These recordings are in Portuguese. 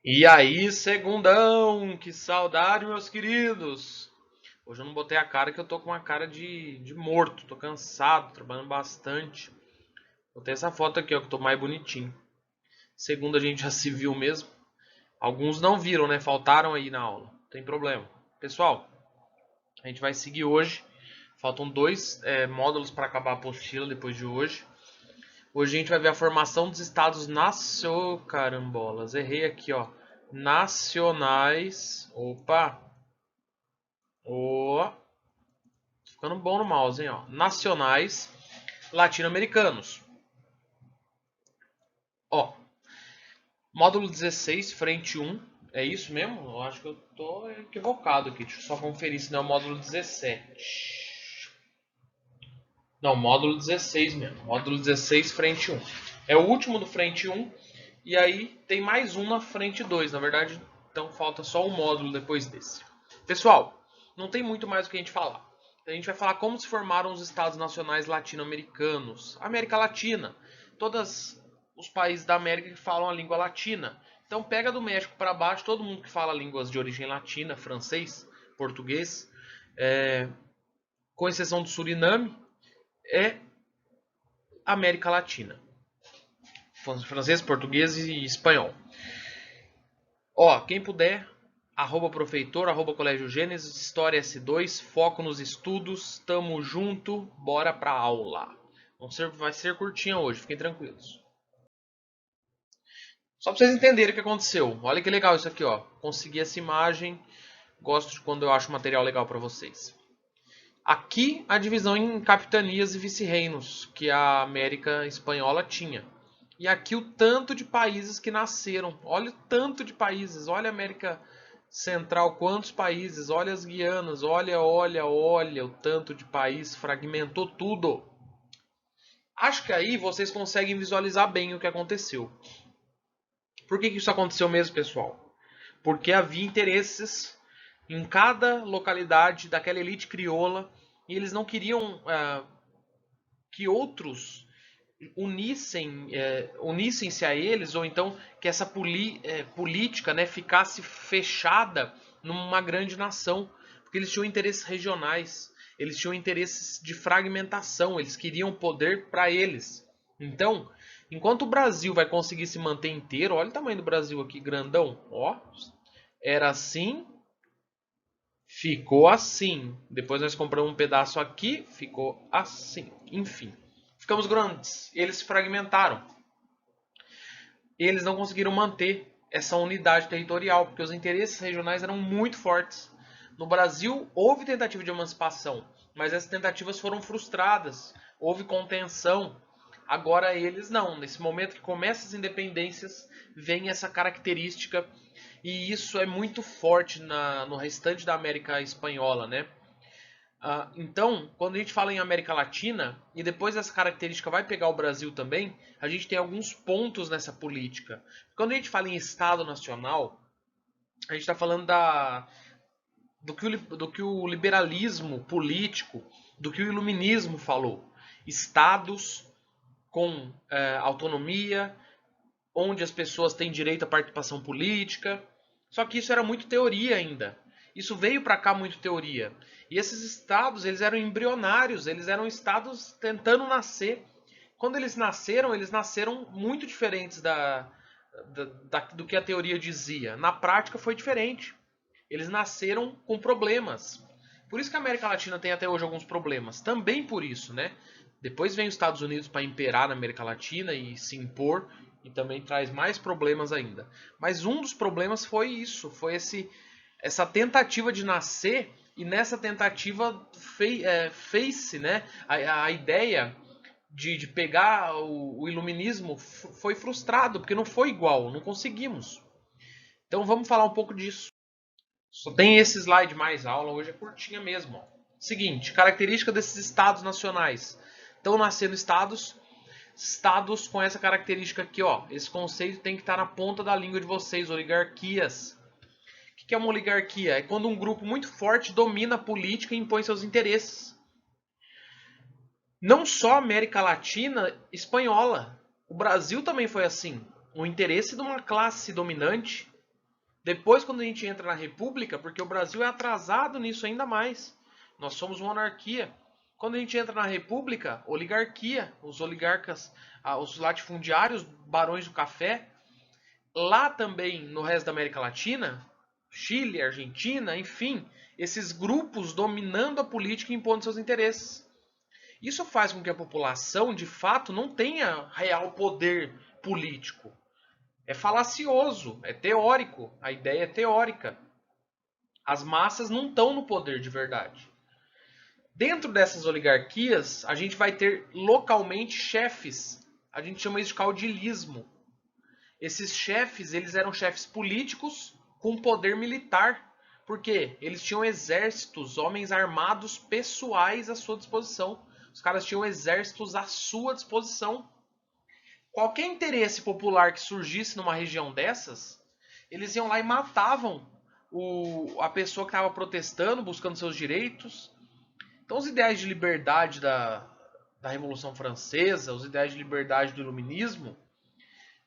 E aí, segundão, que saudade, meus queridos. Hoje eu não botei a cara que eu tô com uma cara de morto, tô cansado, trabalhando bastante. Botei essa foto aqui, ó, que eu tô mais bonitinho. Segundo a gente já se viu mesmo. Alguns não viram, né? Faltaram aí na aula. Não tem problema. Pessoal, a gente vai seguir hoje. Faltam dois módulos para acabar a apostila depois de hoje. Hoje a gente vai ver a formação dos estados nacionais. Carambolas, errei aqui, ó. Nacionais. Opa! Ó, ficando bom no mouse, hein, ó. Nacionais latino-americanos. Ó, módulo 16, frente 1. É isso mesmo? Eu acho que eu tô equivocado aqui. Deixa eu só conferir se não é o módulo 17. Não, módulo 16 mesmo. Módulo 16, frente 1. É o último do frente 1. E aí tem mais um na frente 2. Na verdade, então falta só um módulo depois desse. Pessoal, não tem muito mais o que a gente falar. A gente vai falar como se formaram os estados nacionais latino-americanos. América Latina. Todos os países da América que falam a língua latina. Então pega do México para baixo, todo mundo que fala línguas de origem latina, francês, português, com exceção do Suriname, é América Latina. Francês, português e espanhol. Ó, quem puder, arroba profeitor, arroba colégio Gênesis, História S2, foco nos estudos, tamo junto, bora pra aula. Vai ser curtinha hoje, fiquem tranquilos. Só pra vocês entenderem o que aconteceu. Olha que legal isso aqui, ó. Consegui essa imagem, gosto de quando eu acho material legal pra vocês. Aqui a divisão em capitanias e vice-reinos que a América Espanhola tinha. E aqui o tanto de países que nasceram. Olha o tanto de países. Olha a América Central, quantos países. Olha as Guianas. Olha o tanto de país. Fragmentou tudo. Acho que aí vocês conseguem visualizar bem o que aconteceu. Por que isso aconteceu mesmo, pessoal? Porque havia interesses em cada localidade daquela elite crioula e eles não queriam que outros unissem-se a eles, ou então que essa política, né, ficasse fechada numa grande nação, porque eles tinham interesses regionais, eles tinham interesses de fragmentação, eles queriam poder para eles. Então, enquanto o Brasil vai conseguir se manter inteiro, olha o tamanho do Brasil aqui, grandão, ó, era assim, ficou assim. Depois nós compramos um pedaço aqui, ficou assim. Enfim, ficamos grandes. Eles se fragmentaram. Eles não conseguiram manter essa unidade territorial, porque os interesses regionais eram muito fortes. No Brasil, houve tentativa de emancipação, mas essas tentativas foram frustradas. Houve contenção. Agora eles não. Nesse momento que começam as independências, vem essa característica e isso é muito forte no restante da América Espanhola, né? Então, quando a gente fala em América Latina, e depois essa característica vai pegar o Brasil também, a gente tem alguns pontos nessa política. Quando a gente fala em Estado Nacional, a gente está falando do que o liberalismo político, do que o iluminismo falou. Estados com autonomia, onde as pessoas têm direito à participação política. Só que isso era muito teoria ainda. Isso veio para cá muito teoria. E esses estados, eles eram embrionários, eles eram estados tentando nascer. Quando eles nasceram muito diferentes do que a teoria dizia. Na prática foi diferente. Eles nasceram com problemas. Por isso que a América Latina tem até hoje alguns problemas. Também por isso, né? Depois vem os Estados Unidos para imperar na América Latina e se impor, e também traz mais problemas ainda. Mas um dos problemas foi isso, foi essa tentativa de nascer, e nessa tentativa fez-se, né, a ideia de pegar o iluminismo foi frustrado, porque não foi igual, não conseguimos. Então vamos falar um pouco disso. Só tem esse slide mais aula, hoje é curtinha mesmo. Ó. Seguinte, característica desses estados nacionais. Estão nascendo estados com essa característica aqui, ó. Esse conceito tem que estar na ponta da língua de vocês, oligarquias. O que é uma oligarquia? É quando um grupo muito forte domina a política e impõe seus interesses. Não só a América Latina, espanhola. O Brasil também foi assim. O interesse de uma classe dominante Depois, quando a gente entra na república, porque o Brasil é atrasado nisso ainda mais. Nós somos monarquia. Quando a gente entra na república, oligarquia, os oligarcas, os latifundiários, barões do café. Lá também, no resto da América Latina, Chile, Argentina, enfim, esses grupos dominando a política e impondo seus interesses. Isso faz com que a população, de fato, não tenha real poder político. É falacioso, é teórico, a ideia é teórica. As massas não estão no poder de verdade. Dentro dessas oligarquias, a gente vai ter localmente chefes. A gente chama isso de caudilismo. Esses chefes, eles eram chefes políticos com poder militar. Por quê? Eles tinham exércitos, homens armados pessoais à sua disposição. Os caras tinham exércitos à sua disposição. Qualquer interesse popular que surgisse numa região dessas, eles iam lá e matavam a pessoa que estava protestando, buscando seus direitos. Então os ideais de liberdade da Revolução Francesa, os ideais de liberdade do Iluminismo,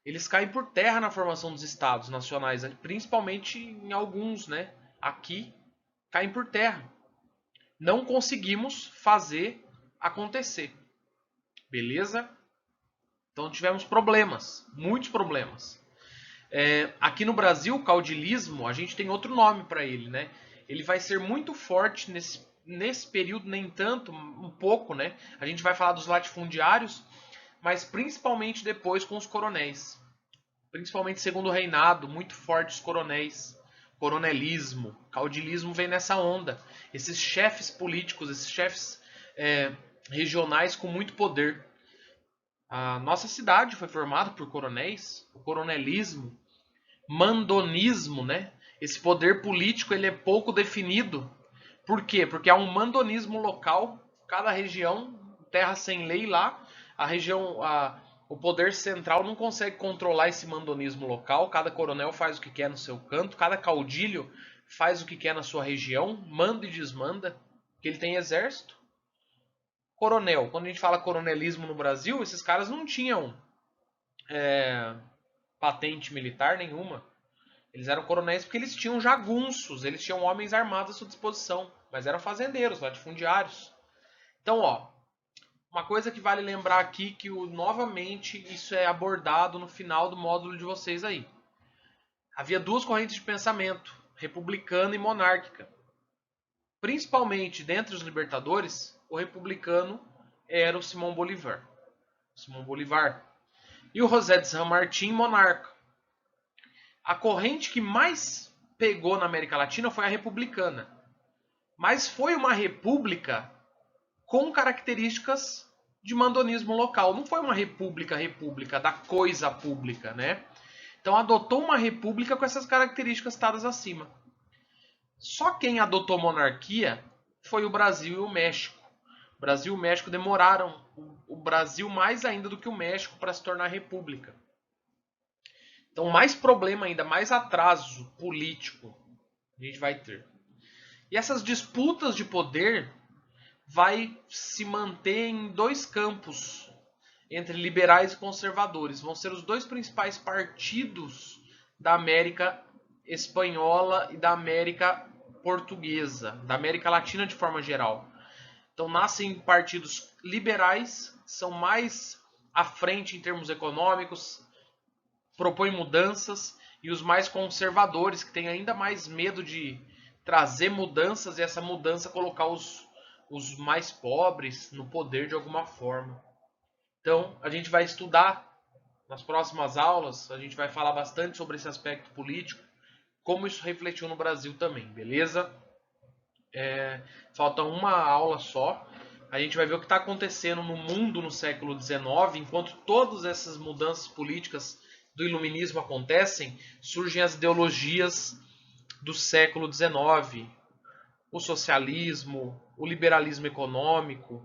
eles caem por terra na formação dos estados nacionais, principalmente em alguns, né? Aqui, caem por terra. Não conseguimos fazer acontecer. Beleza? Então tivemos problemas, muitos problemas. Aqui no Brasil, o caudilismo, a gente tem outro nome para ele, né? Ele vai ser muito forte nesse período, nem tanto, um pouco, né? A gente vai falar dos latifundiários, mas principalmente depois com os coronéis. Principalmente segundo o reinado, muito fortes coronéis. Coronelismo, caudilismo vem nessa onda. Esses chefes políticos, esses chefes regionais com muito poder. A nossa cidade foi formada por coronéis, o coronelismo, mandonismo, né? Esse poder político ele é pouco definido. Por quê? Porque há um mandonismo local, cada região, terra sem lei lá, o poder central não consegue controlar esse mandonismo local, cada coronel faz o que quer no seu canto, cada caudilho faz o que quer na sua região, manda e desmanda, porque ele tem exército. Coronel, quando a gente fala coronelismo no Brasil, esses caras não tinham patente militar nenhuma. Eles eram coronéis porque eles tinham jagunços, eles tinham homens armados à sua disposição, mas eram fazendeiros, latifundiários. Então, ó, uma coisa que vale lembrar aqui que novamente isso é abordado no final do módulo de vocês aí. Havia duas correntes de pensamento, republicana e monárquica. Principalmente dentre os libertadores, o republicano era o Simão Bolívar. E o José de San Martín, monarca. A corrente que mais pegou na América Latina foi a republicana. Mas foi uma república com características de mandonismo local. Não foi uma república da coisa pública, né? Então adotou uma república com essas características citadas acima. Só quem adotou monarquia foi o Brasil e o México. O Brasil e o México demoraram, o Brasil mais ainda do que o México, para se tornar república. Então mais problema ainda, mais atraso político a gente vai ter. E essas disputas de poder vai se manter em dois campos, entre liberais e conservadores. Vão ser os dois principais partidos da América espanhola e da América portuguesa, da América Latina de forma geral. Então nascem partidos liberais, que são mais à frente em termos econômicos, propõem mudanças, e os mais conservadores, que têm ainda mais medo de trazer mudanças e essa mudança colocar os mais pobres no poder de alguma forma. Então, a gente vai estudar nas próximas aulas, a gente vai falar bastante sobre esse aspecto político, como isso refletiu no Brasil também, beleza? Falta uma aula só. A gente vai ver o que está acontecendo no mundo no século XIX, enquanto todas essas mudanças políticas do iluminismo acontecem, surgem as ideologias do século XIX, o socialismo, o liberalismo econômico,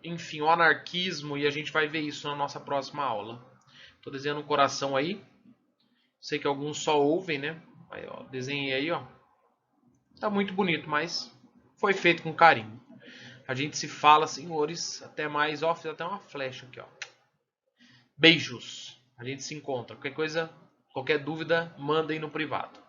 enfim, o anarquismo, e a gente vai ver isso na nossa próxima aula. Estou desenhando um coração aí. Sei que alguns só ouvem, né? Aí, ó, desenhei aí, ó. Tá muito bonito, mas foi feito com carinho. A gente se fala, senhores. Até mais. Ó, fiz até uma flecha aqui, ó. Beijos. A gente se encontra. Qualquer coisa, Qualquer dúvida, mandem no privado.